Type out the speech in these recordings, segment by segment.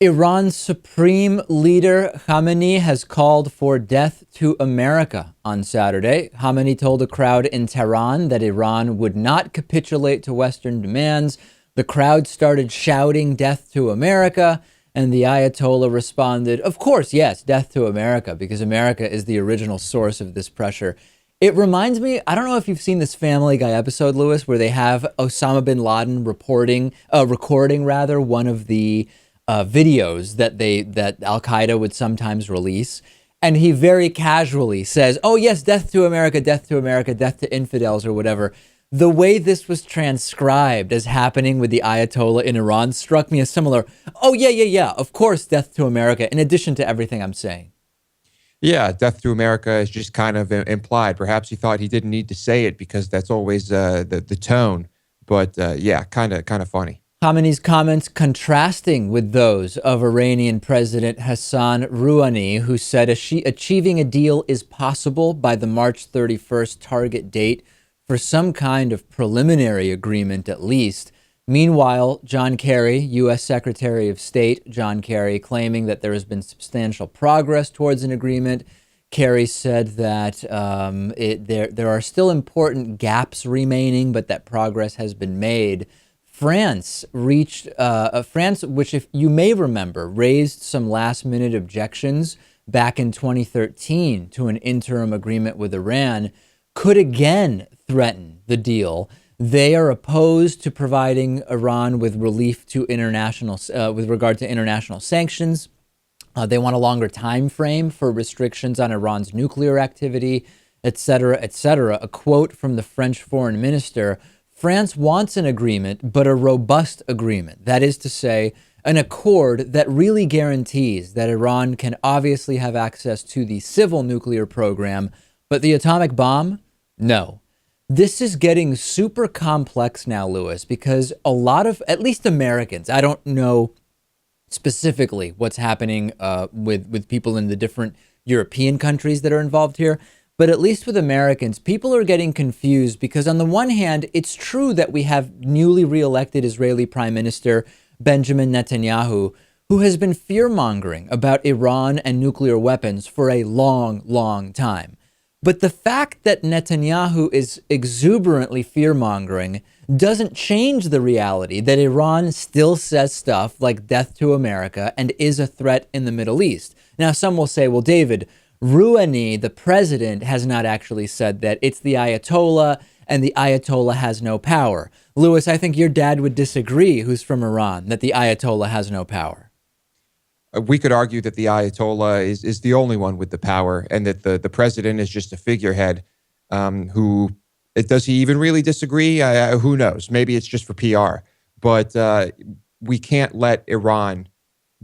Iran's supreme leader Khamenei has called for death to America on Saturday. Khamenei told a crowd in Tehran that Iran would not capitulate to Western demands. The crowd started shouting death to America, and the Ayatollah responded, of course, yes, death to America, because America is the original source of this pressure. It reminds me, I don't know if you've seen this Family Guy episode, Lewis, where they have Osama bin Laden recording one of the videos that Al Qaeda would sometimes release, and he very casually says, "Oh yes, death to America, death to America, death to infidels," or whatever. The way this was transcribed as happening with the Ayatollah in Iran struck me as similar. Oh yeah, of course, death to America. In addition to everything I'm saying. Yeah, death to America is just kind of implied. Perhaps he thought he didn't need to say it because that's always the tone. But yeah, kind of funny. Khamenei's comments contrasting with those of Iranian President Hassan Rouhani, who said achieving a deal is possible by the March 31st target date for some kind of preliminary agreement at least. Meanwhile, John Kerry, U.S. Secretary of State John Kerry, claiming that there has been substantial progress towards an agreement. Kerry said that there are still important gaps remaining, but that progress has been made. France, which if you may remember, raised some last-minute objections back in 2013 to an interim agreement with Iran, could again threaten the deal. They are opposed to providing Iran with relief to with regard to international sanctions. They want a longer time frame for restrictions on Iran's nuclear activity, et cetera, et cetera. A quote from the French foreign minister: France wants an agreement, but a robust agreement. That is to say, an accord that really guarantees that Iran can obviously have access to the civil nuclear program, but the atomic bomb? No. This is getting super complex now, Lewis, because a lot of, at least Americans, I don't know specifically what's happening with people in the different European countries that are involved here, but at least with Americans, people are getting confused because on the one hand, it's true that we have newly reelected Israeli Prime Minister Benjamin Netanyahu, who has been fear-mongering about Iran and nuclear weapons for a long, long time. But the fact that Netanyahu is exuberantly fear-mongering doesn't change the reality that Iran still says stuff like death to America and is a threat in the Middle East. Now, some will say, well, David, Rouhani, the president, has not actually said that. It's the Ayatollah, and the Ayatollah has no power. Lewis, I think your dad would disagree, who's from Iran, that the Ayatollah has no power. We could argue that the Ayatollah is the only one with the power, and that the president is just a figurehead. Does he even really disagree? Who knows? Maybe it's just for PR. But we can't let Iran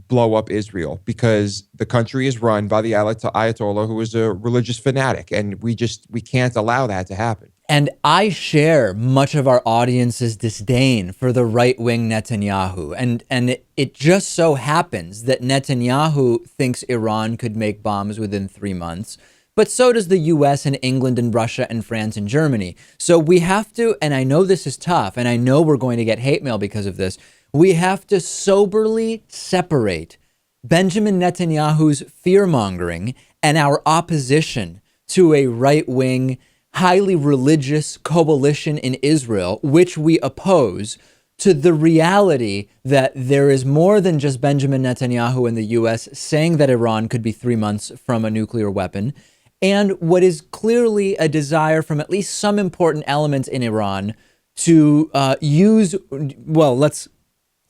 blow up Israel because the country is run by the Ayatollah, who is a religious fanatic, and we can't allow that to happen. And I share much of our audience's disdain for the right-wing Netanyahu. And it just so happens that Netanyahu thinks Iran could make bombs within 3 months. But so does the US and England and Russia and France and Germany. So we have to, and I know this is tough, and I know we're going to get hate mail because of this, we have to soberly separate Benjamin Netanyahu's fear-mongering and our opposition to a right-wing, highly religious coalition in Israel, which we oppose, to the reality that there is more than just Benjamin Netanyahu in the US saying that Iran could be 3 months from a nuclear weapon, and what is clearly a desire from at least some important elements in Iran to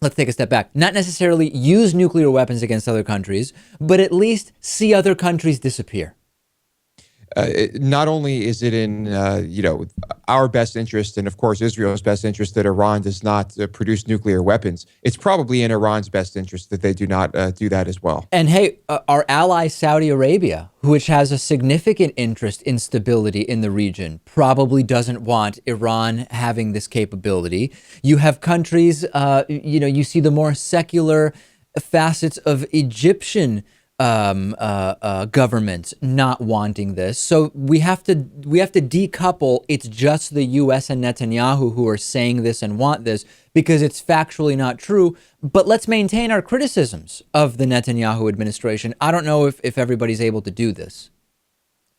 let's take a step back. Not necessarily use nuclear weapons against other countries, but at least see other countries disappear. Not only is it in our best interest, and of course Israel's best interest, that Iran does not produce nuclear weapons, it's probably in Iran's best interest that they do not do that as well. And hey, our ally Saudi Arabia, which has a significant interest in stability in the region, probably doesn't want Iran having this capability. You have countries, you see the more secular facets of Egyptian governments not wanting this. So we have to decouple. It's just the U.S. and Netanyahu who are saying this and want this, because it's factually not true. But let's maintain our criticisms of the Netanyahu administration. I don't know if everybody's able to do this.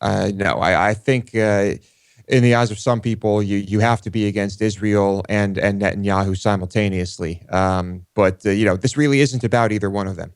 No, I think in the eyes of some people, you have to be against Israel and Netanyahu simultaneously. But this really isn't about either one of them.